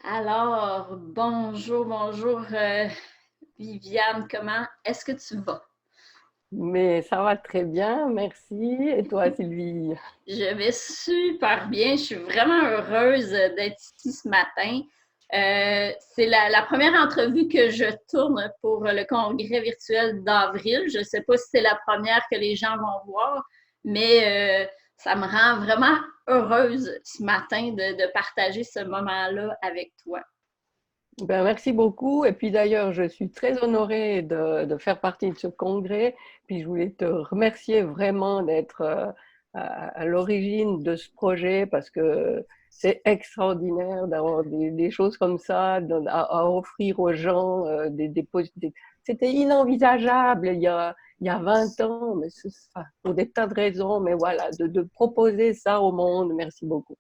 Alors, bonjour, bonjour, Viviane, comment est-ce que tu vas? Mais ça va très bien, merci. Et toi, Sylvie? Je vais super bien. Je suis vraiment heureuse d'être ici ce matin. C'est la première entrevue que je tourne pour le congrès virtuel d'avril. Je ne sais pas si c'est la première que les gens vont voir, mais ça me rend vraiment heureuse ce matin de partager ce moment-là avec toi. Ben, merci beaucoup. Et puis d'ailleurs, je suis très honorée de faire partie de ce congrès. Puis je voulais te remercier vraiment d'être à l'origine de ce projet parce que c'est extraordinaire d'avoir des choses comme ça à offrir aux gens. C'était inenvisageable il y a 20 ans, mais enfin, pour des tas de raisons. Mais voilà, de proposer ça au monde, merci beaucoup.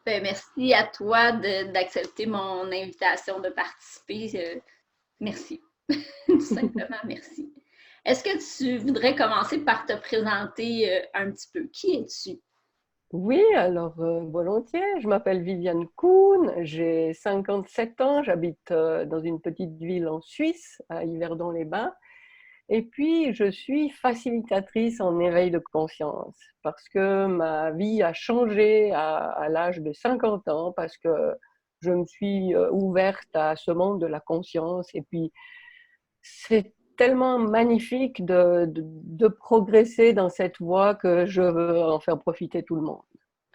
Ben, merci à toi d'accepter mon invitation de participer. Merci. Tout simplement, merci. Est-ce que tu voudrais commencer par te présenter un petit peu? Qui es-tu? Oui, alors volontiers. Je m'appelle Viviane Kuhn, j'ai 57 ans, j'habite dans une petite ville en Suisse, à Yverdon-les-Bains. Et puis, je suis facilitatrice en éveil de conscience parce que ma vie a changé à l'âge de 50 ans parce que je me suis ouverte à ce monde de la conscience. Et puis, c'est tellement magnifique de progresser dans cette voie que je veux en faire profiter tout le monde.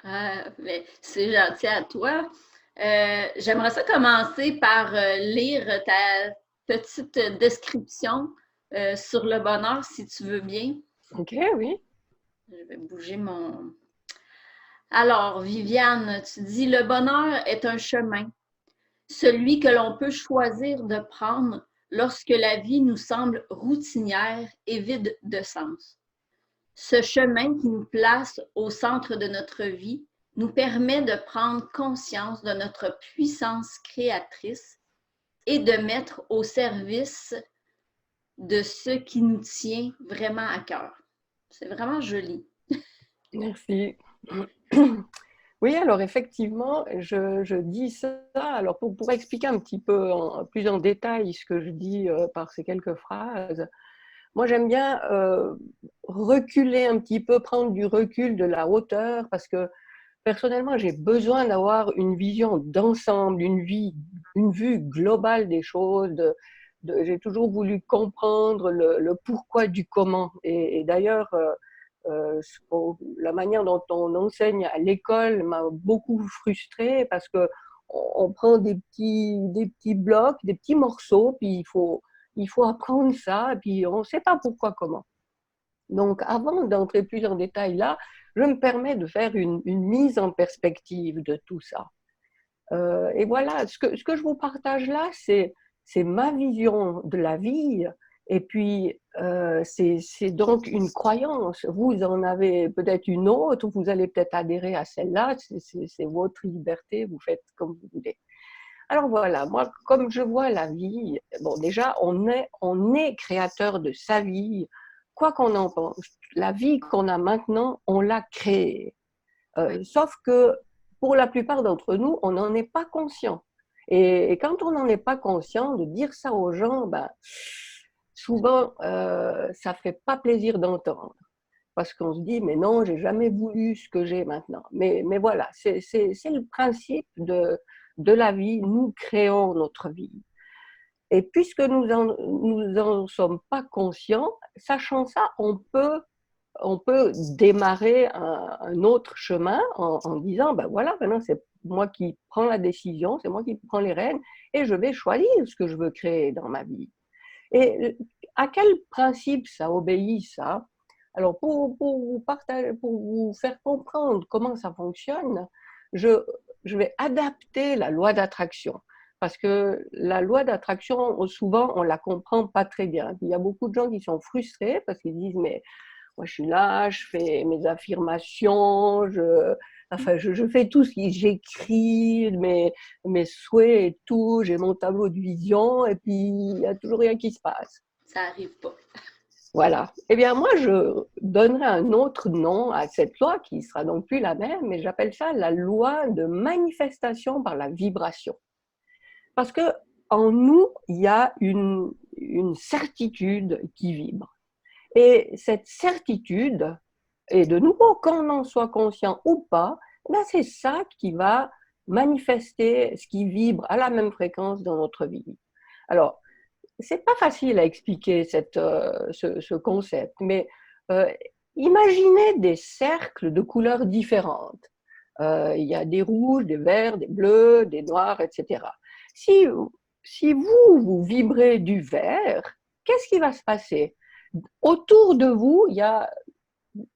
Ben, c'est gentil à toi. J'aimerais ça commencer par lire ta petite description sur le bonheur, si tu veux bien. Ok, oui. Je vais bouger mon... Alors, Viviane, tu dis, le bonheur est un chemin, celui que l'on peut choisir de prendre lorsque la vie nous semble routinière et vide de sens. Ce chemin qui nous place au centre de notre vie nous permet de prendre conscience de notre puissance créatrice et de mettre au service de ce qui nous tient vraiment à cœur. C'est vraiment joli. Merci. Oui, alors effectivement, je dis ça. Alors pour expliquer un petit peu plus en détail ce que je dis par ces quelques phrases, moi j'aime bien reculer un petit peu, prendre du recul, de la hauteur, parce que personnellement j'ai besoin d'avoir une vision d'ensemble, une vue globale des choses. J'ai toujours voulu comprendre le pourquoi du comment. Et d'ailleurs, la manière dont on enseigne à l'école m'a beaucoup frustrée parce que on prend des petits blocs, des petits morceaux, puis il faut apprendre ça, puis on ne sait pas pourquoi, comment. Donc, avant d'entrer plus en détail là, je me permets de faire une mise en perspective de tout ça. Et voilà, ce que je vous partage là, c'est ma vision de la vie. Et puis, c'est donc une croyance. Vous en avez peut-être une autre, vous allez peut-être adhérer à celle-là, c'est votre liberté, vous faites comme vous voulez. Alors voilà, moi, comme je vois la vie, bon, déjà, on est créateur de sa vie, quoi qu'on en pense. La vie qu'on a maintenant, on l'a créée. Ouais. Sauf que pour la plupart d'entre nous, on n'en est pas conscient. Et quand on n'en est pas conscient, de dire ça aux gens, ben, souvent, ça ne fait pas plaisir d'entendre. Parce qu'on se dit, mais non, j'ai jamais voulu ce que j'ai maintenant. Mais voilà, c'est le principe de la vie. Nous créons notre vie. Et puisque nous en sommes pas conscients, sachant ça, on peut démarrer un autre chemin en disant, ben voilà, maintenant c'est moi qui prends la décision, c'est moi qui prends les rênes et je vais choisir ce que je veux créer dans ma vie. Et à quel principe ça obéit, ça? Alors, pour vous faire comprendre comment ça fonctionne, je, je vais adapter la loi d'attraction. Parce que la loi d'attraction, souvent, on ne la comprend pas très bien. Il y a beaucoup de gens qui sont frustrés parce qu'ils disent, mais moi, je suis là, je fais mes affirmations, je fais tout ce que j'écris, mes souhaits et tout, j'ai mon tableau de vision, et puis il n'y a toujours rien qui se passe. Ça arrive pas. Voilà. Eh bien, moi, je donnerai un autre nom à cette loi qui sera donc plus la même, mais j'appelle ça la loi de manifestation par la vibration. Parce que en nous, il y a une certitude qui vibre. Et cette certitude, et de nouveau, qu'on en soit conscient ou pas, ben c'est ça qui va manifester ce qui vibre à la même fréquence dans notre vie. Alors, c'est pas facile à expliquer ce concept, mais euh, imaginez des cercles de couleurs différentes. Il y a des rouges, des verts, des bleus, des noirs, etc. Si, si vous vibrez du vert, qu'est-ce qui va se passer? Autour de vous, il y a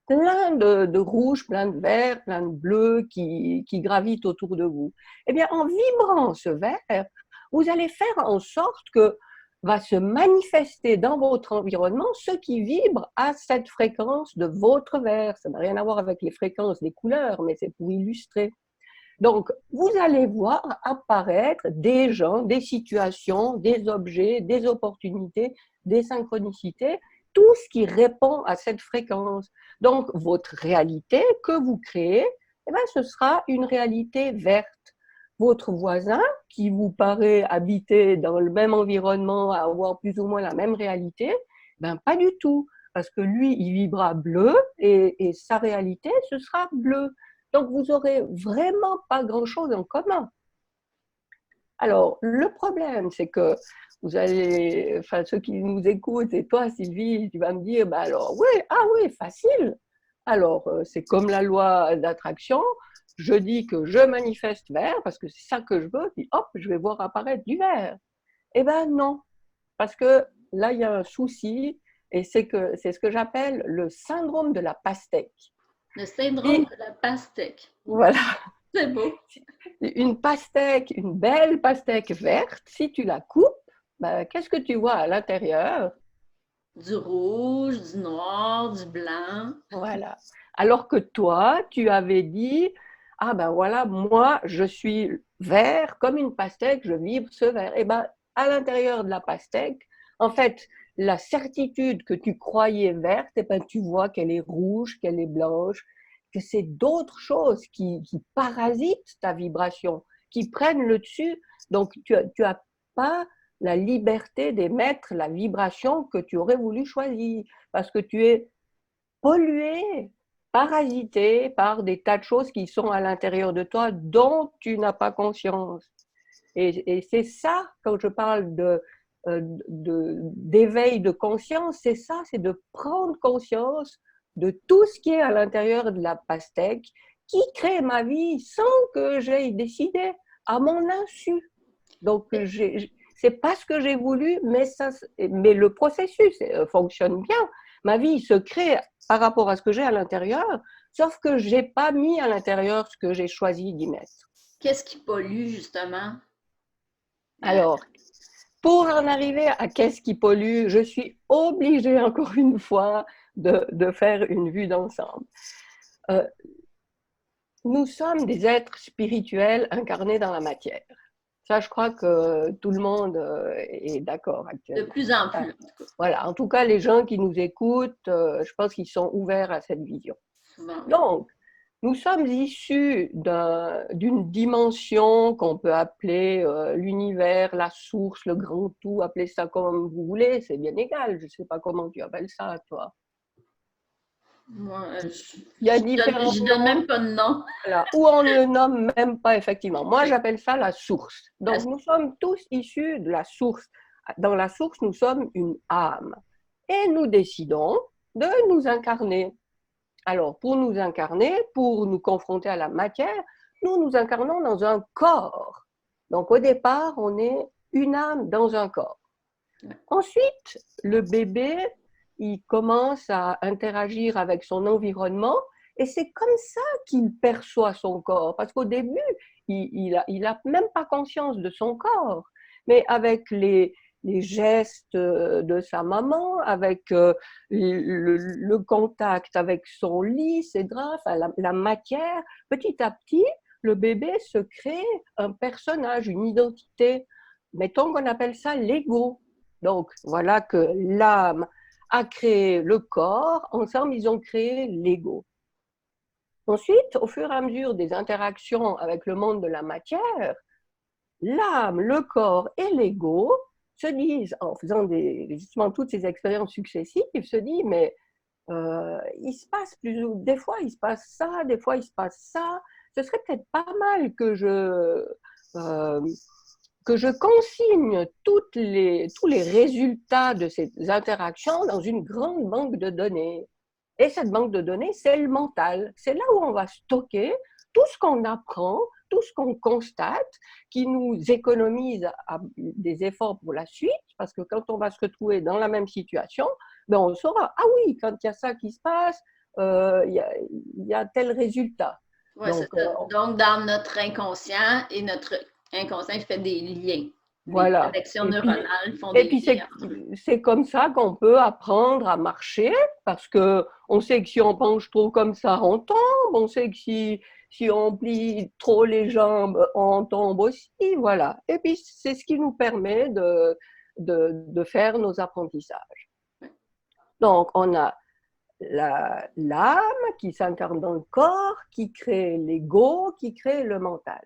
plein de rouges, plein de verts, plein de bleus qui gravitent autour de vous. Eh bien, en vibrant ce vert, vous allez faire en sorte que va se manifester dans votre environnement ce qui vibre à cette fréquence de votre vert. Ça n'a rien à voir avec les fréquences des couleurs, mais c'est pour illustrer. Donc, vous allez voir apparaître des gens, des situations, des objets, des opportunités, des synchronicités, tout ce qui répond à cette fréquence. Donc, votre réalité que vous créez, eh bien, ce sera une réalité verte. Votre voisin, qui vous paraît habiter dans le même environnement, avoir plus ou moins la même réalité, ben pas du tout, parce que lui, il vibra bleu et sa réalité, ce sera bleu. Donc, vous n'aurez vraiment pas grand-chose en commun. Alors, le problème, c'est que vous allez, enfin, ceux qui nous écoutent, et toi, Sylvie, tu vas me dire, bah alors, oui, ah oui, facile. Alors, c'est comme la loi d'attraction. Je dis que je manifeste vert parce que c'est ça que je veux, puis hop, je vais voir apparaître du vert. Eh bien, non, parce que là, il y a un souci, et c'est ce que j'appelle le syndrome de la pastèque. Le syndrome Et de la pastèque. voilà, C'est beau. une pastèque, une belle pastèque verte, si tu la coupes, ben, qu'est-ce que tu vois à l'intérieur? Du rouge, du noir, du blanc. Voilà. Alors que toi, tu avais dit, ah ben voilà, moi, je suis vert comme une pastèque, je vibre ce vert. Et ben, à l'intérieur de la pastèque, en fait, la certitude que tu croyais verte, et ben, tu vois qu'elle est rouge, qu'elle est blanche, que c'est d'autres choses qui parasitent ta vibration, qui prennent le dessus. Donc, tu as pas la liberté d'émettre la vibration que tu aurais voulu choisir, parce que tu es pollué, parasité par des tas de choses qui sont à l'intérieur de toi dont tu n'as pas conscience. Et c'est ça, quand je parle d'éveil de conscience, c'est ça, c'est de prendre conscience de tout ce qui est à l'intérieur de la pastèque qui crée ma vie sans que j'aie décidé, à mon insu. Donc, c'est pas ce que j'ai voulu, mais le processus fonctionne bien. Ma vie se crée par rapport à ce que j'ai à l'intérieur, sauf que j'ai pas mis à l'intérieur ce que j'ai choisi d'y mettre. Qu'est-ce qui pollue, justement? Alors, pour en arriver à qu'est-ce qui pollue, je suis obligée encore une fois de faire une vue d'ensemble. Euh, nous sommes des êtres spirituels incarnés dans la matière. Ça, je crois que tout le monde est d'accord De actuellement. plus en plus, en tout cas. Voilà, en tout cas, les gens qui nous écoutent, je pense qu'ils sont ouverts à cette vision. Souvent, oui. Donc, nous sommes issus d'une dimension qu'on peut appeler l'univers, la source, le grand tout, appelez ça comme vous voulez, c'est bien égal, je ne sais pas comment tu appelles ça, toi. Moi, Il y a différents je donne noms, même pas de nom. voilà, ou on ne le nomme même pas effectivement. Moi, Oui. j'appelle ça la source. Donc, nous sommes tous issus de la source. Dans la source, nous sommes une âme. Et nous décidons de nous incarner. Alors, pour nous incarner, pour nous confronter à la matière, nous nous incarnons dans un corps. Donc, au départ, on est une âme dans un corps. Ensuite, le bébé, il commence à interagir avec son environnement et c'est comme ça qu'il perçoit son corps. Parce qu'au début, il a même pas conscience de son corps. Mais avec les gestes de sa maman, avec le contact avec son lit, ses draps, enfin, la matière, petit à petit, le bébé se crée un personnage, une identité. Mettons qu'on appelle ça l'ego. Donc, voilà que l'âme a créé le corps, ensemble, ils ont créé l'ego. Ensuite, au fur et à mesure des interactions avec le monde de la matière, l'âme, le corps et l'ego se disent, en faisant justement toutes ces expériences successives, se disent, mais il se passe des fois il se passe ça, des fois il se passe ça. Ce serait peut-être pas mal euh, que je consigne tous les résultats de ces interactions dans une grande banque de données. Et cette banque de données, c'est le mental. C'est là où on va stocker tout ce qu'on apprend, tout ce qu'on constate, qui nous économise des efforts pour la suite, parce que quand on va se retrouver dans la même situation, ben on saura, ah oui, quand il y a ça qui se passe, il y a tel résultat. Ouais, c'est Donc, ça. Donc, dans notre inconscient, et notre inconscient fait des liens. Les voilà. connexions neuronales font Et des puis liens entre eux. c'est comme ça qu'on peut apprendre à marcher, parce que on sait que si on penche trop comme ça, on tombe. On sait que si on plie trop les jambes, on tombe aussi. Voilà. Et puis c'est ce qui nous permet de faire nos apprentissages. Donc on a l'âme qui s'incarne dans le corps, qui crée l'ego, qui crée le mental.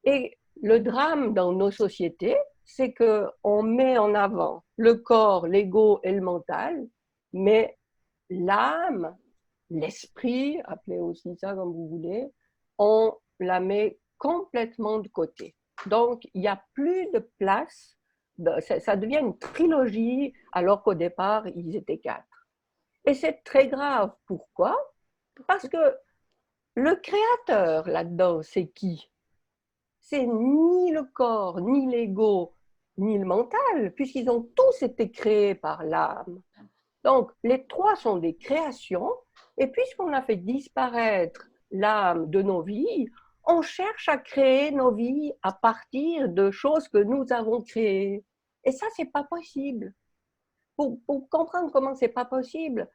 Et le drame dans nos sociétés, c'est qu'on met en avant le corps, l'ego et le mental, mais l'âme, l'esprit, appelez aussi ça comme vous voulez, on la met complètement de côté. Donc, il n'y a plus de place, ça devient une trilogie, alors qu'au départ, ils étaient 4. Et c'est très grave. Pourquoi? Parce que le créateur là-dedans, c'est qui? C'est ni le corps, ni l'ego, ni le mental, puisqu'ils ont tous été créés par l'âme. Donc, les trois sont des créations, et puisqu'on a fait disparaître l'âme de nos vies, on cherche à créer nos vies à partir de choses que nous avons créées. Et ça, c'est pas possible. Pour comprendre comment c'est pas possible,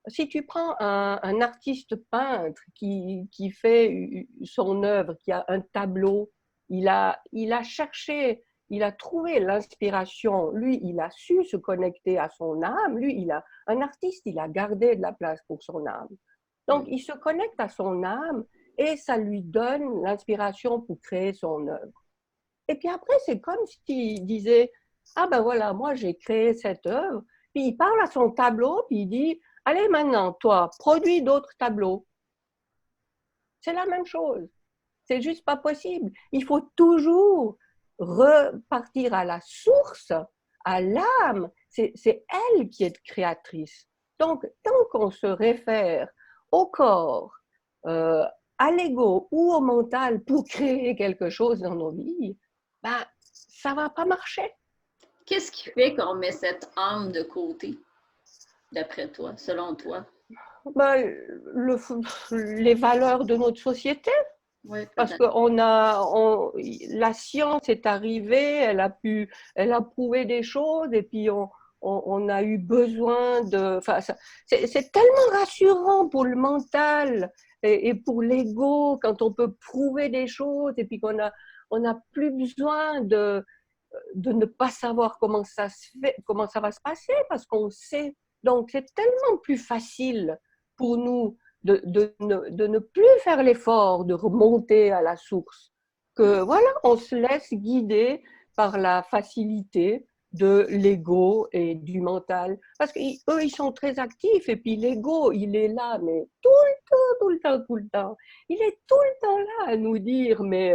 si tu prends un artiste peintre qui fait son œuvre, qui a un tableau, il a cherché, il a trouvé l'inspiration. Lui, il a su se connecter à son âme. Lui, un artiste, il a gardé de la place pour son âme. Donc, il se connecte à son âme et ça lui donne l'inspiration pour créer son œuvre. Et puis après, c'est comme s'il disait, ah ben voilà, moi j'ai créé cette œuvre. Puis il parle à son tableau, puis il dit, allez maintenant, toi, produis d'autres tableaux. C'est la même chose. C'est juste pas possible. Il faut toujours repartir à la source, à l'âme. C'est elle qui est créatrice. Donc, tant qu'on se réfère au corps, euh, à l'ego ou au mental pour créer quelque chose dans nos vies, ben, ça va pas marcher. Qu'est-ce qui fait qu'on met cette âme de côté, d'après toi, selon toi? Ben, les valeurs de notre société. Oui, Parce peut-être. que la science est arrivée, elle a prouvé des choses, et puis on a eu besoin de. Enfin, c'est tellement rassurant pour le mental et pour l'ego quand on peut prouver des choses, et puis on a plus besoin de ne pas savoir comment ça se fait, comment ça va se passer, parce qu'on sait. Donc, c'est tellement plus facile pour nous de ne plus faire l'effort de remonter à la source, que voilà, on se laisse guider par la facilité de l'ego et du mental. Parce qu'eux, ils sont très actifs, et puis l'ego, il est là, mais tout le temps, tout le temps, tout le temps. Il est tout le temps là à nous dire, mais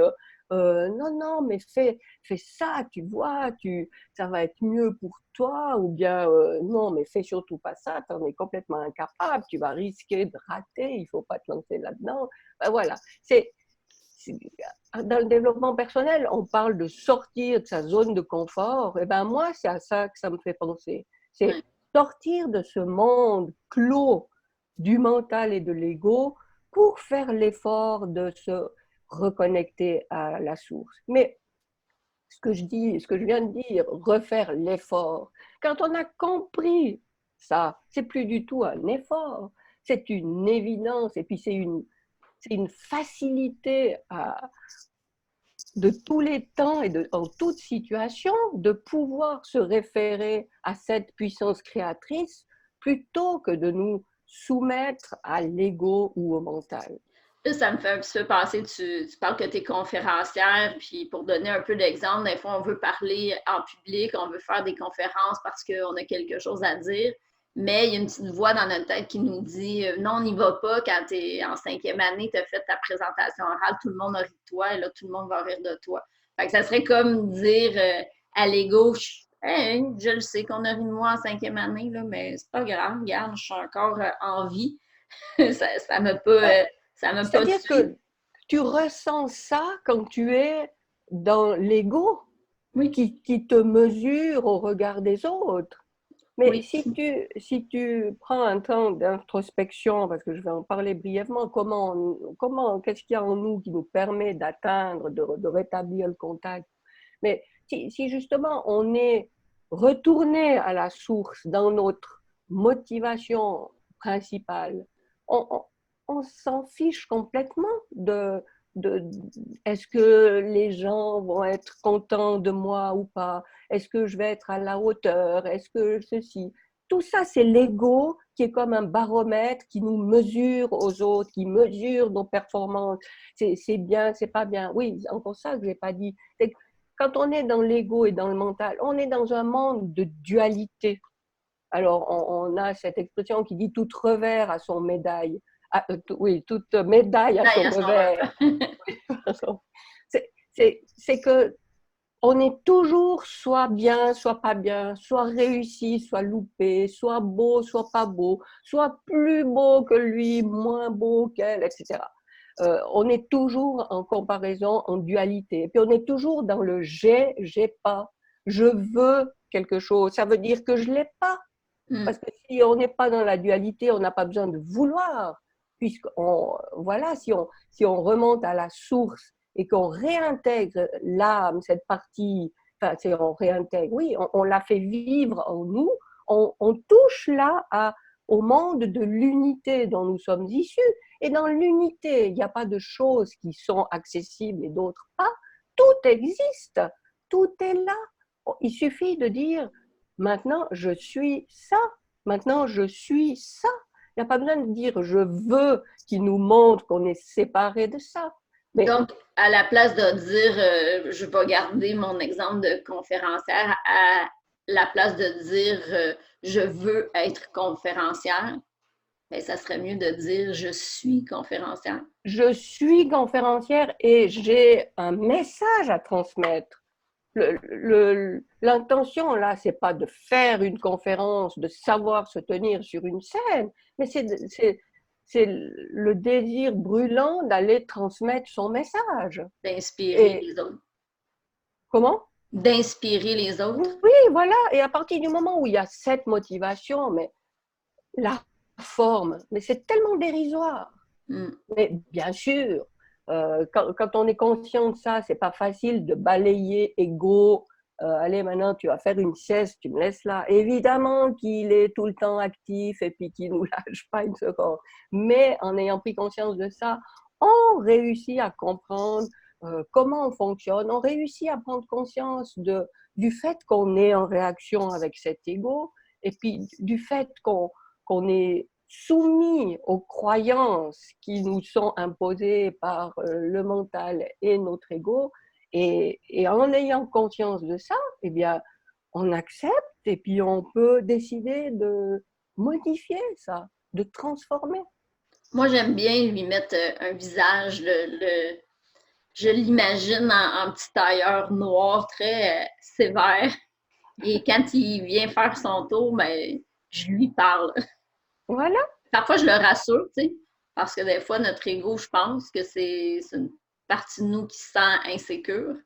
non, non, mais fais ça, tu vois, ça va être mieux pour toi, ou bien non, mais fais surtout pas ça, tu en es complètement incapable, tu vas risquer de rater, il faut pas te lancer là-dedans. Ben voilà, dans le développement personnel, on parle de sortir de sa zone de confort, et ben moi, c'est à ça que ça me fait penser. C'est sortir de ce monde clos du mental et de l'ego pour faire l'effort de se reconnecter à la source. Mais ce que je viens de dire, refaire l'effort. Quand on a compris ça, c'est plus du tout un effort, c'est une évidence, et puis c'est une facilité de tous les temps et en toute situation de pouvoir se référer à cette puissance créatrice plutôt que de nous soumettre à l'ego ou au mental. Là, ça me fait un petit peu penser, tu parles que tu es conférencière, puis pour donner un peu d'exemple, des fois, on veut parler en public, on veut faire des conférences parce qu'on a quelque chose à dire, mais il y a une petite voix dans notre tête qui nous dit non, on n'y va pas quand tu es en 5e année, tu as fait ta présentation orale, tout le monde a ri de toi, et là, tout le monde va rire de toi. Fait que ça serait comme dire à l'ego, hey, je le sais qu'on a ri de moi en 5e année, là, mais c'est pas grave, regarde, je suis encore en vie. Ça m'a pas. Ouais. Ça m'a pas C'est-à-dire tué. que tu ressens ça quand tu es dans l'ego Oui, qui te mesure au regard des autres. Mais oui. si tu prends un temps d'introspection, parce que je vais en parler brièvement, qu'est-ce qu'il y a en nous qui nous permet d'atteindre, de rétablir le contact. Mais si justement on est retourné à la source dans notre motivation principale, on, on, on s'en fiche complètement de est-ce que les gens vont être contents de moi ou pas, est-ce que je vais être à la hauteur, est-ce que ceci. Tout ça, c'est l'ego qui est comme un baromètre qui nous mesure aux autres, qui mesure nos performances. C'est bien, c'est pas bien. Oui, encore ça que je n'ai pas dit. C'est quand on est dans l'ego et dans le mental, on est dans un monde de dualité. Alors, on a cette expression qui dit tout revers à son médaille. Ah, oui, toute médaille à son D'ailleurs, son revers. revers. C'est que on est toujours soit bien, soit pas bien, soit réussi, soit loupé, soit beau, soit pas beau, soit plus beau que lui, moins beau qu'elle, etc. On est toujours en comparaison, en dualité. Et puis on est toujours dans le j'ai pas, je veux quelque chose. Ça veut dire que je l'ai pas. Hmm. Parce que si on n'est pas dans la dualité, on n'a pas besoin de vouloir. Voilà, si on remonte à la source et qu'on réintègre l'âme, cette partie, enfin, c'est on réintègre, oui, on la fait vivre en nous, on touche là au monde de l'unité dont nous sommes issus. Et dans l'unité, il n'y a pas de choses qui sont accessibles et d'autres pas. Tout existe, tout est là. Il suffit de dire, maintenant je suis ça, maintenant je suis ça. Il n'y a pas besoin de dire je veux qu'il nous montre qu'on est séparé de ça. Mais Donc, à la place de dire je vais garder mon exemple de conférencière, à la place de dire je veux être conférencière, ben, ça serait mieux de dire je suis conférencière. je suis conférencière et j'ai un message à transmettre. L'intention là, c'est pas de faire une conférence, de savoir se tenir sur une scène, mais c'est le désir brûlant d'aller transmettre son message. D'inspirer Et les autres. comment? D'inspirer les autres. Oui, voilà. Et à partir du moment où il y a cette motivation, mais la forme, mais c'est tellement dérisoire. Hmm. Mais bien sûr, quand on est conscient de ça, c'est pas facile de balayer ego. Allez, maintenant, tu vas faire une sieste, tu me laisses là. Évidemment qu'il est tout le temps actif et puis qu'il nous lâche pas une seconde. Mais en ayant pris conscience de ça, on réussit à comprendre comment on fonctionne. On réussit à prendre conscience du fait qu'on est en réaction avec cet ego et puis du fait qu'on est soumis aux croyances qui nous sont imposées par le mental et notre ego. Et en ayant conscience de ça, eh bien, on accepte et puis on peut décider de modifier ça, de transformer. Moi, j'aime bien lui mettre un visage, je l'imagine en petit tailleur noir très sévère. Et quand il vient faire son tour, ben, je lui parle. Voilà. Parfois, je le rassure, tu sais, parce que des fois, notre ego, je pense que c'est une partie de nous qui se sent insécure.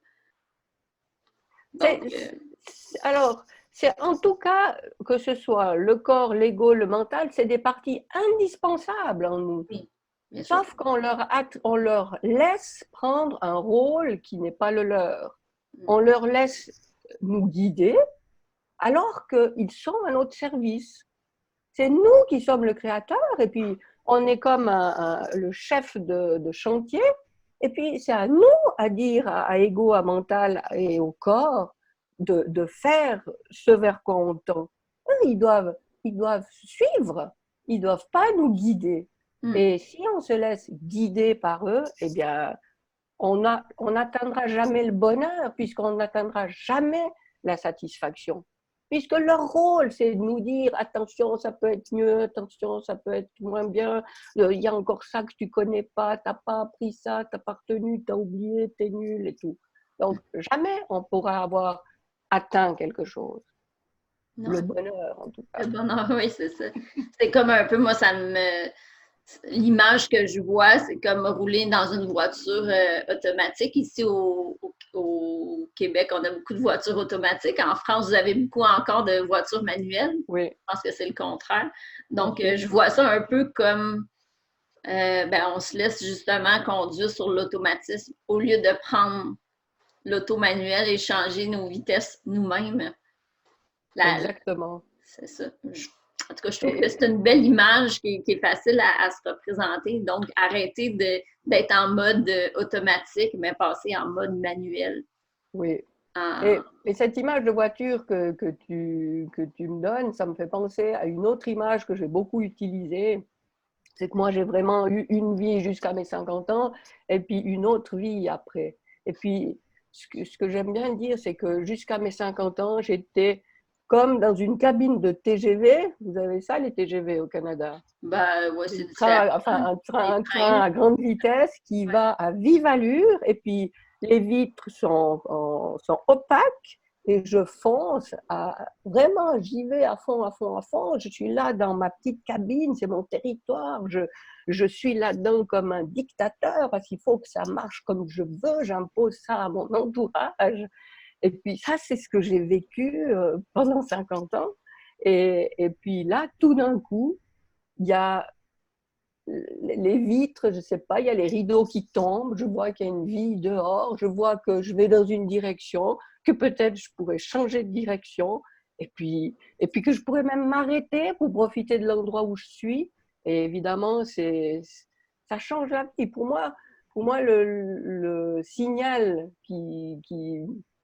Donc, Alors, c'est en tout cas, que ce soit le corps, l'ego, le mental, c'est des parties indispensables en nous. oui, bien sûr. Sauf on leur laisse prendre un rôle qui n'est pas le leur. On leur laisse nous guider alors qu'ils sont à notre service. C'est nous qui sommes le créateur et puis on est comme le chef de chantier et puis c'est à nous à dire à ego, à mental et au corps de faire ce vers quoi on tend. Ils doivent suivre, ils doivent pas nous guider. Mm. Et si on se laisse guider par eux, eh bien, on n'atteindra jamais le bonheur, puisqu'on n'atteindra jamais la satisfaction. Puisque leur rôle, c'est de nous dire, attention, ça peut être mieux, attention, ça peut être moins bien, il y a encore ça que tu connais pas, t'as pas appris ça, t'as pas retenu, t'as oublié, t'es nul et tout. Donc, jamais on pourra avoir atteint quelque chose. Non, Le bonheur, en tout le cas. bonheur, oui, c'est ça. C'est comme un peu, moi, ça me. L'image que je vois, c'est comme rouler dans une voiture automatique. Ici au Québec, on a beaucoup de voitures automatiques. En France, vous avez beaucoup encore de voitures manuelles. Oui. Je pense que c'est le contraire. Donc, Mhm. je vois ça un peu comme ben, on se laisse justement conduire sur l'automatisme au lieu de prendre l'auto manuel et changer nos vitesses nous-mêmes. Exactement. C'est ça. En tout cas, je trouve que Et, c'est une belle image qui est facile à se représenter. Donc, arrêter d'être en mode automatique, mais passer en mode manuel. oui. En- Et cette image de voiture que tu me donnes, ça me fait penser à une autre image que j'ai beaucoup utilisée. C'est que moi, j'ai vraiment eu une vie jusqu'à mes 50 ans et puis une autre vie après. Et puis, ce que j'aime bien dire, c'est que jusqu'à mes 50 ans, j'étais comme dans une cabine de TGV. Vous avez ça, les TGV au Canada? ben, ouais, c'est différent. Enfin, Les un trains, train à grande vitesse qui ouais. va à vive allure et puis les vitres sont opaques et je fonce vraiment, j'y vais à fond, à fond, à fond. Je suis là dans ma petite cabine, c'est mon territoire. Je suis là-dedans comme un dictateur parce qu'il faut que ça marche comme je veux. J'impose ça à mon entourage. Et puis ça, c'est ce que j'ai vécu pendant 50 ans. Et puis là, tout d'un coup, il y a les vitres, je ne sais pas, il y a les rideaux qui tombent, je vois qu'il y a une vie dehors, je vois que je vais dans une direction, que peut-être je pourrais changer de direction, et puis que je pourrais même m'arrêter pour profiter de l'endroit où je suis. Et évidemment, ça change la vie. Pour moi le signal qui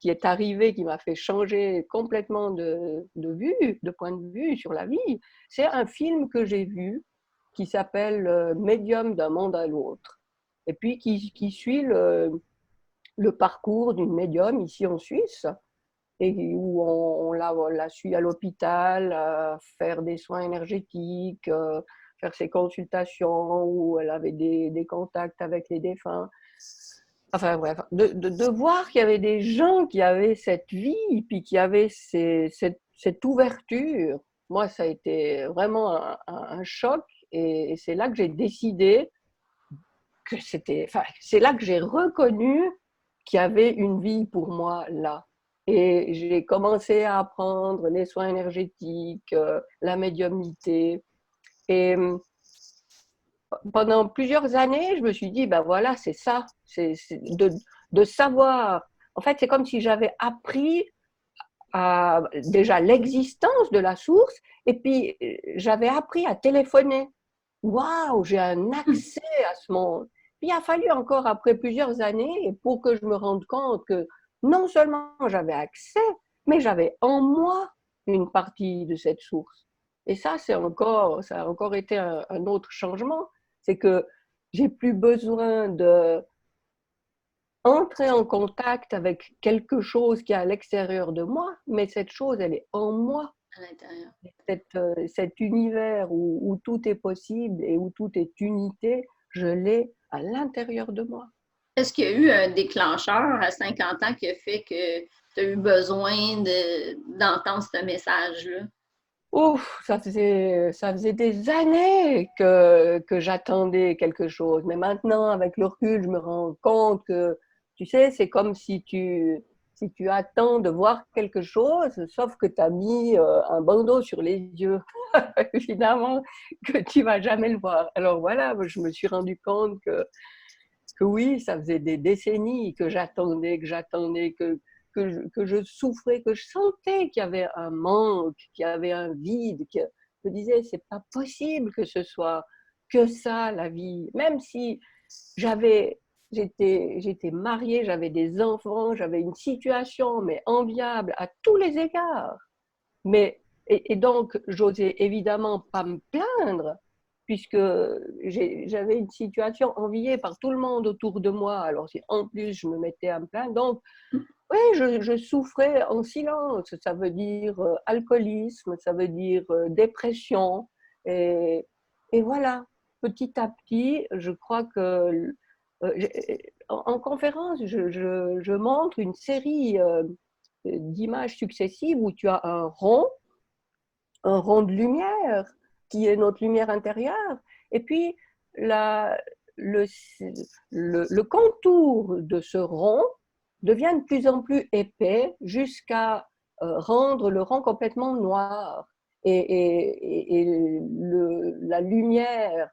est arrivé, qui m'a fait changer complètement de vue, de point de vue sur la vie, c'est un film que j'ai vu qui s'appelle Médium d'un monde à l'autre, et puis qui suit le parcours d'une médium ici en Suisse, et où on la suit à l'hôpital, faire des soins énergétiques, faire ses consultations, où elle avait des contacts avec les défunts. Enfin bref, de voir qu'il y avait des gens qui avaient cette vie, puis qui avaient cette ouverture, moi ça a été vraiment un choc, et c'est là que j'ai décidé que c'était, enfin c'est là que j'ai reconnu qu'il y avait une vie pour moi là. Et j'ai commencé à apprendre les soins énergétiques, la médiumnité, et pendant plusieurs années, je me suis dit, ben voilà, c'est ça, c'est de savoir. En fait, c'est comme si j'avais appris déjà l'existence de la source, et puis j'avais appris à téléphoner. Waouh, j'ai un accès à ce monde. Puis il a fallu encore après plusieurs années pour que je me rende compte que non seulement j'avais accès, mais j'avais en moi une partie de cette source. Et ça, ça a encore été un autre changement. C'est que j'ai plus besoin de entrer en contact avec quelque chose qui est à l'extérieur de moi, mais cette chose, elle est en moi. À l'intérieur. Cet univers où tout est possible et où tout est unité, je l'ai à l'intérieur de moi. Est-ce qu'il y a eu un déclencheur à 50 ans qui a fait que tu as eu besoin d'entendre ce message-là? Ouf, ça faisait des années que j'attendais quelque chose. Mais maintenant, avec le recul, je me rends compte que, tu sais, c'est comme si tu attends de voir quelque chose, sauf que tu as mis un bandeau sur les yeux. Évidemment que tu vas jamais le voir. Alors voilà, je me suis rendu compte que oui, ça faisait des décennies que je souffrais, que je sentais qu'il y avait un manque, qu'il y avait un vide, que je me disais, c'est pas possible que ce soit que ça, la vie. Même si j'avais, j'étais mariée, j'avais des enfants, j'avais une situation, mais enviable à tous les égards. Mais, et donc, j'osais évidemment pas me plaindre, puisque j'avais une situation enviée par tout le monde autour de moi. Alors, si en plus je me mettais à me plaindre, donc oui, je souffrais en silence. Ça veut dire alcoolisme, ça veut dire dépression. Et, et voilà, petit à petit, je crois que en conférence, je montre une série d'images successives où tu as un rond de lumière qui est notre lumière intérieure, et puis la, le, le contour de ce rond devient de plus en plus épais jusqu'à rendre le rond complètement noir. La lumière,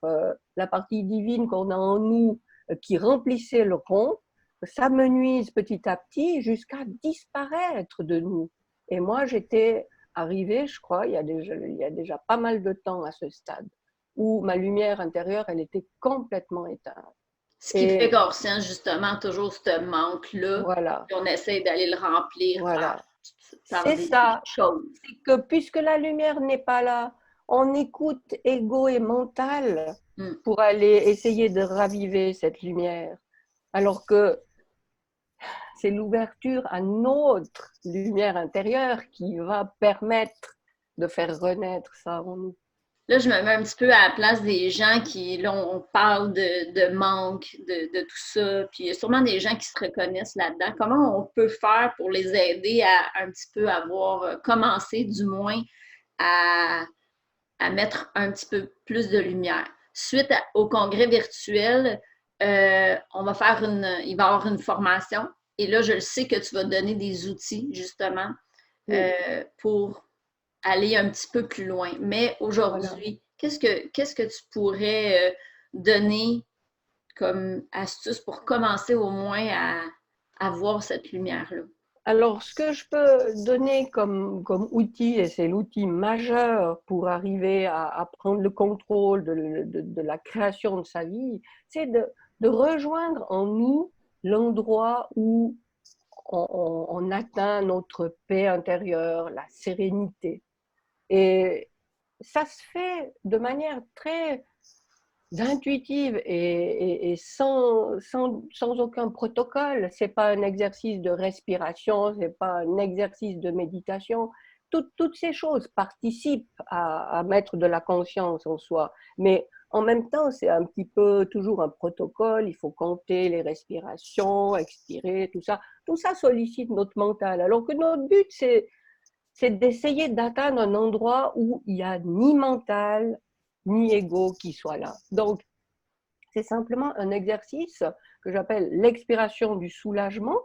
la partie divine qu'on a en nous qui remplissait le rond, s'amenuise petit à petit jusqu'à disparaître de nous. Et moi, j'étais arrivée, je crois, il y a déjà pas mal de temps à ce stade, où ma lumière intérieure, elle était complètement éteinte. Ce qui fait Et qu'on ressent justement toujours ce manque-là, voilà, puis on essaie d'aller le remplir voilà. par C'est des ça. choses. C'est que puisque la lumière n'est pas là, on écoute ego et mental Mm. pour aller essayer de raviver cette lumière. Alors que c'est l'ouverture à notre lumière intérieure qui va permettre de faire renaître ça en nous. Là, je me mets un petit peu à la place des gens qui, là, on parle de manque, de tout ça, puis il y a sûrement des gens qui se reconnaissent là-dedans. Comment on peut faire pour les aider à un petit peu avoir commencé, du moins, à, à mettre un petit peu plus de lumière? Suite au congrès virtuel, on va faire il va y avoir une formation. Et là, je le sais que tu vas donner des outils, justement, Oui, pour aller un petit peu plus loin. Mais voilà. aujourd'hui, qu'est-ce que tu pourrais donner comme astuce pour commencer au moins à voir cette lumière-là? Alors, ce que je peux donner comme outil, et c'est l'outil majeur pour arriver à prendre le contrôle de la création de sa vie, c'est de rejoindre en nous l'endroit où on atteint notre paix intérieure, la sérénité. Et ça se fait de manière très intuitive et sans aucun protocole. C'est pas un exercice de respiration, c'est pas un exercice de méditation. Toutes ces choses participent à mettre de la conscience en soi. Mais en même temps, c'est un petit peu toujours un protocole. Il faut compter les respirations, expirer, tout ça. Tout ça sollicite notre mental. Alors que notre but, c'est d'essayer d'atteindre un endroit où il n'y a ni mental, ni ego qui soit là. Donc, c'est simplement un exercice que j'appelle l'expiration du soulagement.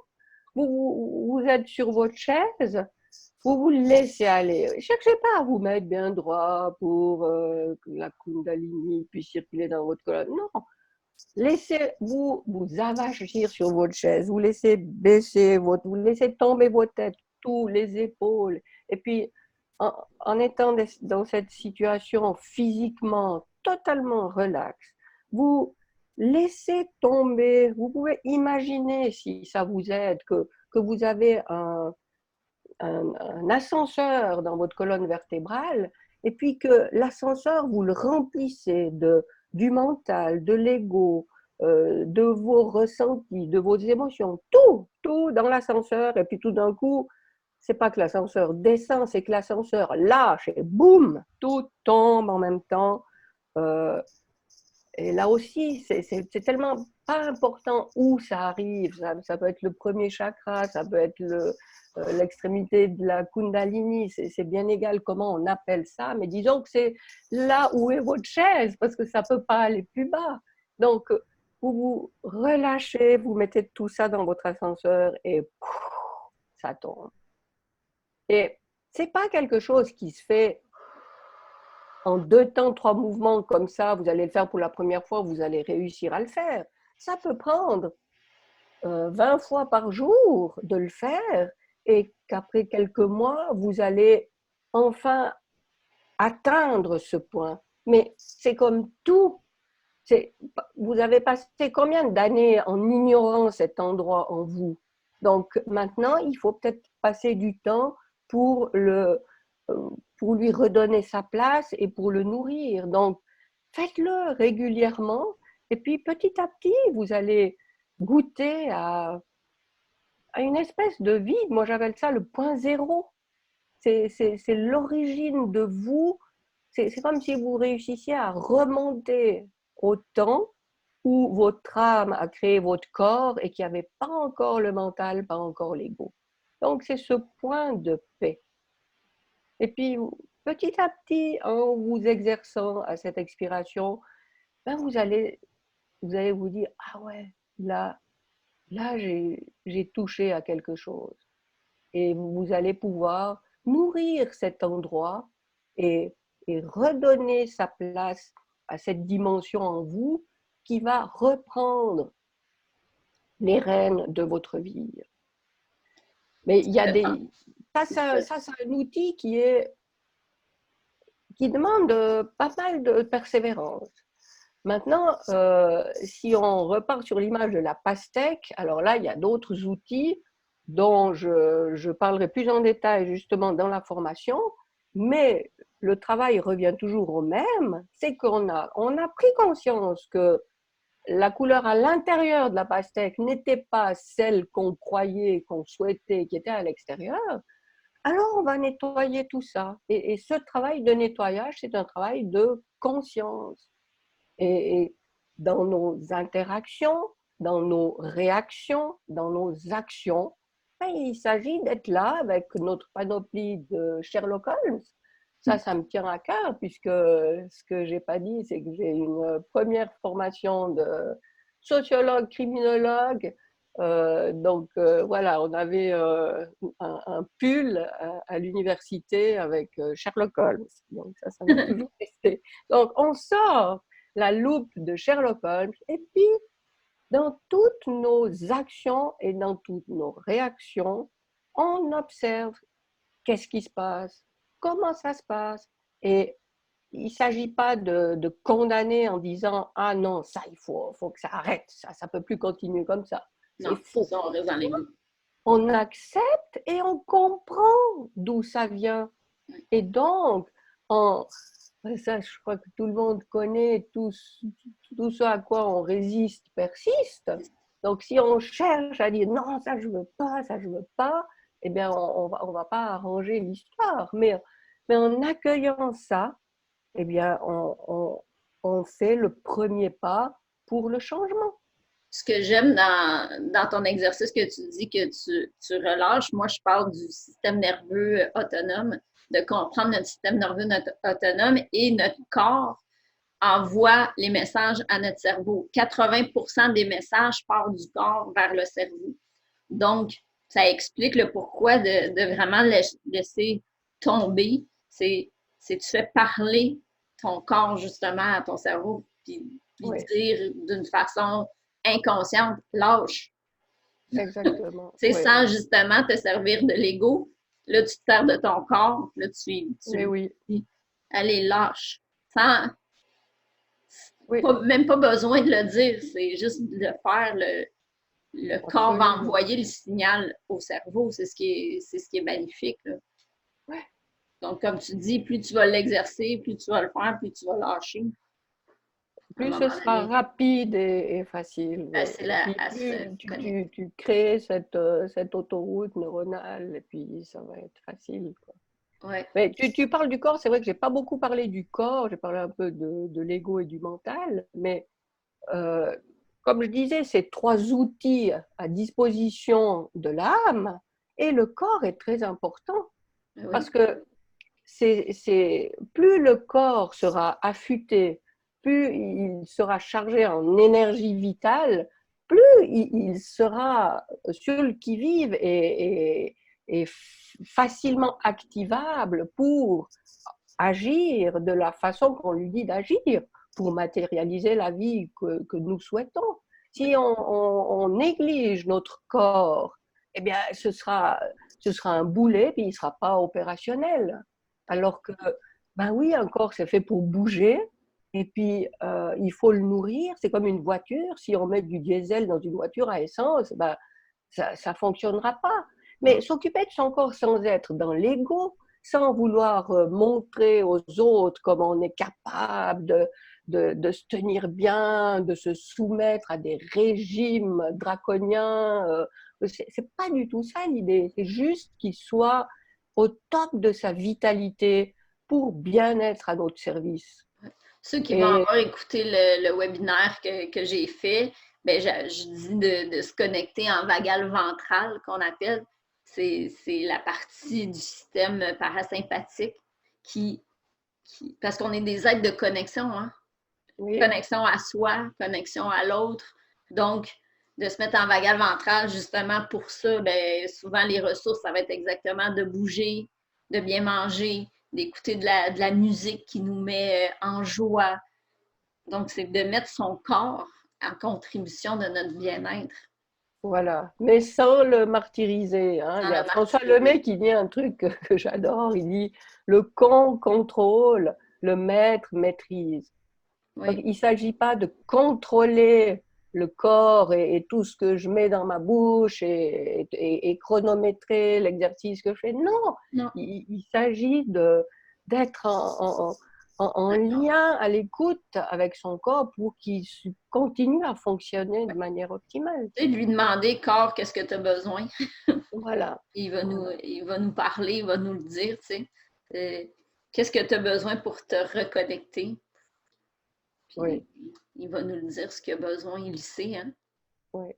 Vous êtes sur votre chaise, vous vous laissez aller. Ne cherchez pas à vous mettre bien droit pour que la Kundalini puisse circuler dans votre colonne. Non, laissez-vous vous avachir sur votre chaise, vous laissez vous laissez tomber votre tête, tous les épaules. Et puis, en étant dans cette situation physiquement totalement relaxe, vous laissez tomber, vous pouvez imaginer si ça vous aide que vous avez un ascenseur dans votre colonne vertébrale et puis que l'ascenseur, vous le remplissez du mental, de l'ego, de vos ressentis, de vos émotions, tout dans l'ascenseur. Et puis tout d'un coup, c'est pas que l'ascenseur descend, c'est que l'ascenseur lâche et boum, tout tombe en même temps. Euh, et là aussi, c'est tellement pas important où ça arrive. Ça peut être le premier chakra, ça peut être l'extrémité de la Kundalini. C'est bien égal comment on appelle ça, mais disons que c'est là où est votre chaise, parce que ça peut pas aller plus bas. Donc, vous vous relâchez, vous mettez tout ça dans votre ascenseur et ça tombe. Et c'est pas quelque chose qui se fait en 2 temps, 3 mouvements comme ça, vous allez le faire pour la première fois, vous allez réussir à le faire. Ça peut prendre 20 fois par jour de le faire et qu'après quelques mois, vous allez enfin atteindre ce point. Mais c'est comme tout. Vous avez passé combien d'années en ignorant cet endroit en vous? Donc maintenant, il faut peut-être passer du temps pour, pour lui redonner sa place et pour le nourrir. Donc, faites-le régulièrement. Et puis petit à petit, vous allez goûter à une espèce de vide. Moi, j'appelle ça le point zéro. C'est l'origine de vous. C'est comme si vous réussissiez à remonter au temps où votre âme a créé votre corps et qu'il n'y avait pas encore le mental, pas encore l'ego. Donc, c'est ce point de paix. Et puis, petit à petit, en vous exerçant à cette expiration, ben vous allez vous dire, ah ouais, là j'ai touché à quelque chose. Et vous allez pouvoir nourrir cet endroit et, et redonner sa place à cette dimension en vous qui va reprendre les rênes de votre vie. Mais il y a ça c'est un outil qui demande pas mal de persévérance. Maintenant, si on repart sur l'image de la pastèque, alors là, il y a d'autres outils dont je parlerai plus en détail justement dans la formation, mais le travail revient toujours au même, c'est qu'on a pris conscience que la couleur à l'intérieur de la pastèque n'était pas celle qu'on croyait, qu'on souhaitait, qui était à l'extérieur. Alors, on va nettoyer tout ça. Et ce travail de nettoyage, c'est un travail de conscience. Et dans nos interactions, dans nos réactions, dans nos actions, il s'agit d'être là avec notre panoplie de Sherlock Holmes. Ça me tient à cœur, puisque ce que j'ai pas dit, c'est que j'ai une première formation de sociologue, criminologue. Donc voilà, on avait un pull à l'université avec Sherlock Holmes. Donc ça m'a toujours resté. Donc on sort la loupe de Sherlock Holmes et puis dans toutes nos actions et dans toutes nos réactions, on observe qu'est-ce qui se passe, comment ça se passe. Et il ne s'agit pas de condamner en disant « Ah non, ça, il faut que ça arrête, ça ne peut plus continuer comme ça. » C'est faux. Ça, on reste dans les goûts. On accepte et on comprend d'où ça vient. Et donc, ça, je crois que tout le monde connaît, tout ce à quoi on résiste persiste. Donc, si on cherche à dire « Non, ça, je ne veux pas, ça, je ne veux pas », eh bien, on va pas arranger l'histoire. Mais en accueillant ça, eh bien, on fait le premier pas pour le changement. Ce que j'aime dans ton exercice que tu dis que tu relâches, moi, je parle du système nerveux autonome, de comprendre notre système nerveux autonome et notre corps envoie les messages à notre cerveau. 80% des messages partent du corps vers le cerveau. Donc, ça explique le pourquoi de vraiment laisser tomber. C'est tu fais parler ton corps justement à ton cerveau, puis dire d'une façon inconsciente, lâche. Exactement. C'est sans justement te servir de l'ego. Là, tu te sers de ton corps. Là, tu dis, allez, lâche. Sans, même pas besoin de le dire, c'est juste de le faire. Le corps va envoyer le signal au cerveau. C'est ce qui est magnifique. Là. Ouais. Donc, comme tu dis, plus tu vas l'exercer, plus tu vas le faire, plus tu vas lâcher. Plus ce sera rapide et facile. Plus tu crées cette autoroute neuronale et puis ça va être facile. Quoi. Ouais. Mais tu parles du corps, c'est vrai que je n'ai pas beaucoup parlé du corps, j'ai parlé un peu de l'ego et du mental, mais comme je disais, c'est trois outils à disposition de l'âme et le corps est très important parce que plus le corps sera affûté, plus il sera chargé en énergie vitale, plus il sera sur le qui-vive et facilement activable pour agir de la façon qu'on lui dit d'agir, pour matérialiser la vie que nous souhaitons. Si on néglige notre corps, eh bien, ce sera un boulet, puis il ne sera pas opérationnel. Alors que, ben oui, un corps, c'est fait pour bouger, et puis il faut le nourrir. C'est comme une voiture. Si on met du diesel dans une voiture à essence, ben, ça ne fonctionnera pas. Mais s'occuper de son corps sans être dans l'ego, sans vouloir montrer aux autres comment on est capable de se tenir bien, de se soumettre à des régimes draconiens. C'est pas du tout ça l'idée. C'est juste qu'il soit au top de sa vitalité pour bien être à notre service. Ceux qui vont Et avoir écouté le webinaire que j'ai fait, ben, je dis de se connecter en vagal ventral, qu'on appelle. C'est la partie du système parasympathique qui, parce qu'on est des êtres de connexion, hein? oui, Connexion à soi, connexion à l'autre. Donc, de se mettre en vagal ventral, justement pour ça, ben, souvent les ressources, ça va être exactement de bouger, de bien manger, d'écouter de la musique qui nous met en joie. Donc, c'est de mettre son corps en contribution de notre bien-être. voilà. Mais sans le martyriser, hein. Il Sans y a le François martyriser. Lemay qui dit un truc que j'adore. Il dit le con contrôle, le maître maîtrise. Donc, Oui, il ne s'agit pas de contrôler le corps et tout ce que je mets dans ma bouche et chronométrer l'exercice que je fais. Non, non, il s'agit d'être en lien, à l'écoute avec son corps pour qu'il continue à fonctionner de manière optimale. tu sais, lui demander, corps, qu'est-ce que tu as besoin? Voilà, voilà. Il va nous parler, il va nous le dire, tu sais. Qu'est-ce que tu as besoin pour te reconnecter? Puis Oui, il va nous le dire ce qu'il a besoin, il le sait, hein? oui.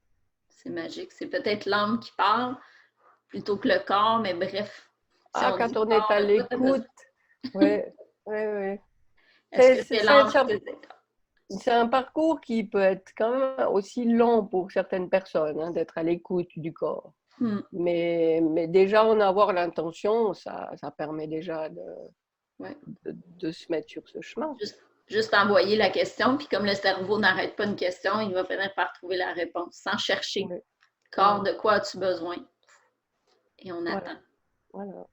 C'est magique. C'est peut-être l'âme qui parle plutôt que le corps, mais bref, si Ah, on dit quand on est corps, à de quoi tu as besoin? l'écoute, oui, oui, oui. Est-ce que c'est l'âme qui te dit? C'est un parcours qui peut être quand même aussi long pour certaines personnes, hein, d'être à l'écoute du corps. Hmm, Mais déjà en avoir l'intention, ça permet déjà ouais. de se mettre sur ce chemin. Juste envoyer la question, puis comme le cerveau n'arrête pas une question, il va finir par trouver la réponse sans chercher. Oui, Corps, oui, de quoi as-tu besoin? Et on voilà, attend. voilà.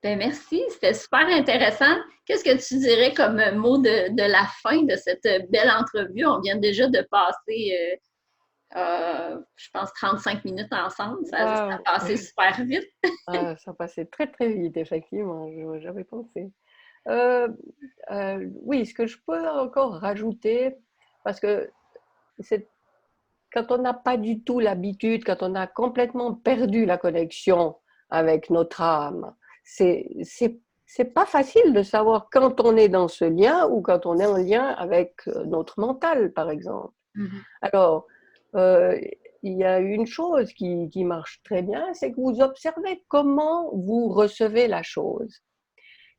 Ben merci, c'était super intéressant. Qu'est-ce que tu dirais comme mot de la fin de cette belle entrevue? On vient déjà de passer, je pense, 35 minutes ensemble. Ça Ah, a passé super vite. ah, ça passait très très vite, effectivement, j'avais pensé. Euh, oui, ce que je peux encore rajouter, parce que c'est quand on n'a pas du tout l'habitude, quand on a complètement perdu la connexion avec notre âme, c'est pas facile de savoir quand on est dans ce lien ou quand on est en lien avec notre mental, par exemple. Mhm. Alors, il y a une chose qui marche très bien, c'est que vous observez comment vous recevez la chose.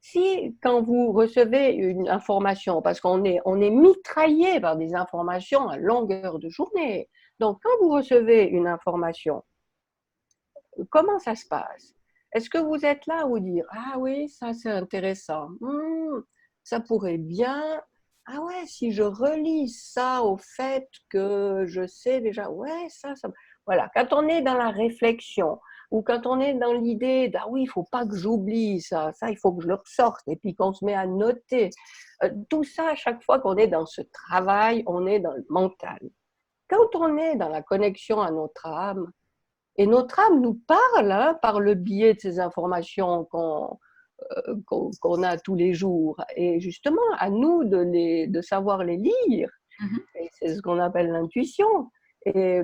Si, quand vous recevez une information, parce on est mitraillé par des informations à longueur de journée, donc quand vous recevez une information, comment ça se passe? Est-ce que vous êtes là à vous dire, ah oui, ça c'est intéressant, ça pourrait bien, ah ouais, si je relis ça au fait que je sais déjà, ouais, ça. Voilà, quand on est dans la réflexion, ou quand on est dans l'idée, ah oui, il faut pas que j'oublie ça il faut que je le ressorte, et puis qu'on se met à noter, tout ça, à chaque fois qu'on est dans ce travail, on est dans le mental. Quand on est dans la connexion à notre âme, et notre âme nous parle, hein, par le biais de ces informations qu'on a tous les jours. Et justement, à nous de savoir les lire. Mhm. Et c'est ce qu'on appelle l'intuition. Et,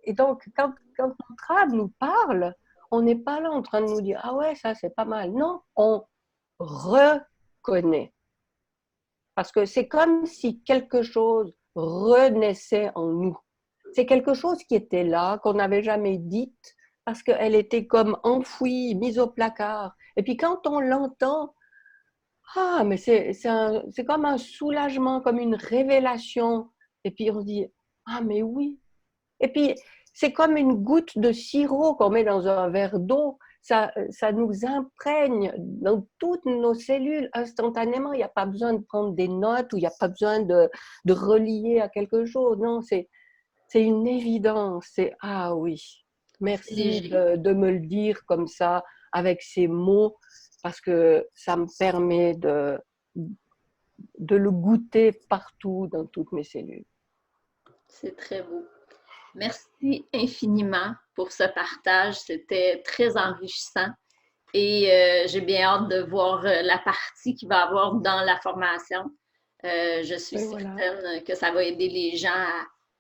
et donc, quand notre âme nous parle, on n'est pas là en train de nous dire, ah ouais, ça c'est pas mal. Non, on reconnaît. Parce que c'est comme si quelque chose renaissait en nous. C'est quelque chose qui était là, qu'on n'avait jamais dit, parce qu'elle était comme enfouie, mise au placard. Et puis quand on l'entend, ah, mais c'est comme un soulagement, comme une révélation. Et puis on se dit, ah, mais oui. Et puis c'est comme une goutte de sirop qu'on met dans un verre d'eau. Ça nous imprègne dans toutes nos cellules instantanément. Il n'y a pas besoin de prendre des notes ou il n'y a pas besoin de relier à quelque chose. Non, c'est une évidence. C'est ah oui, C'est merci léger. de me le dire comme ça, avec ces mots, parce que ça me permet de le goûter partout dans toutes mes cellules. C'est très beau. Merci infiniment pour ce partage. C'était très enrichissant. Et j'ai bien hâte de voir la partie qu'il va y avoir dans la formation. Je suis Oui, voilà. certaine que ça va aider les gens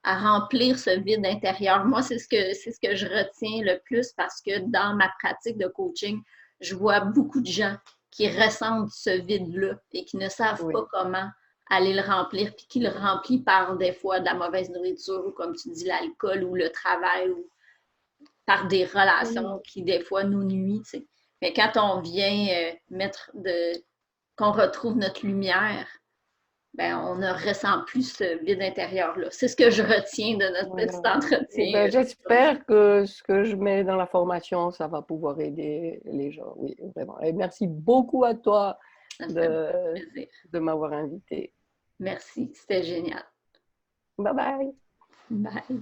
à remplir ce vide intérieur. Moi, c'est ce que je retiens le plus parce que dans ma pratique de coaching, je vois beaucoup de gens qui ressentent ce vide-là et qui ne savent Oui. pas comment aller le remplir, puis qui le remplit par des fois de la mauvaise nourriture ou comme tu dis, l'alcool ou le travail ou par des Oui. relations qui des fois nous nuisent. Tu sais. Mais quand on vient qu'on retrouve notre lumière, ben, on ne ressent plus ce vide intérieur-là. C'est ce que je retiens de notre petit Voilà. Et entretien. ben, j'espère que ce que je mets dans la formation, ça va pouvoir aider les gens. Oui, vraiment. Et merci beaucoup à toi Ça me fait beaucoup de, plaisir. de m'avoir invité. Merci, c'était génial. Bye bye. Bye.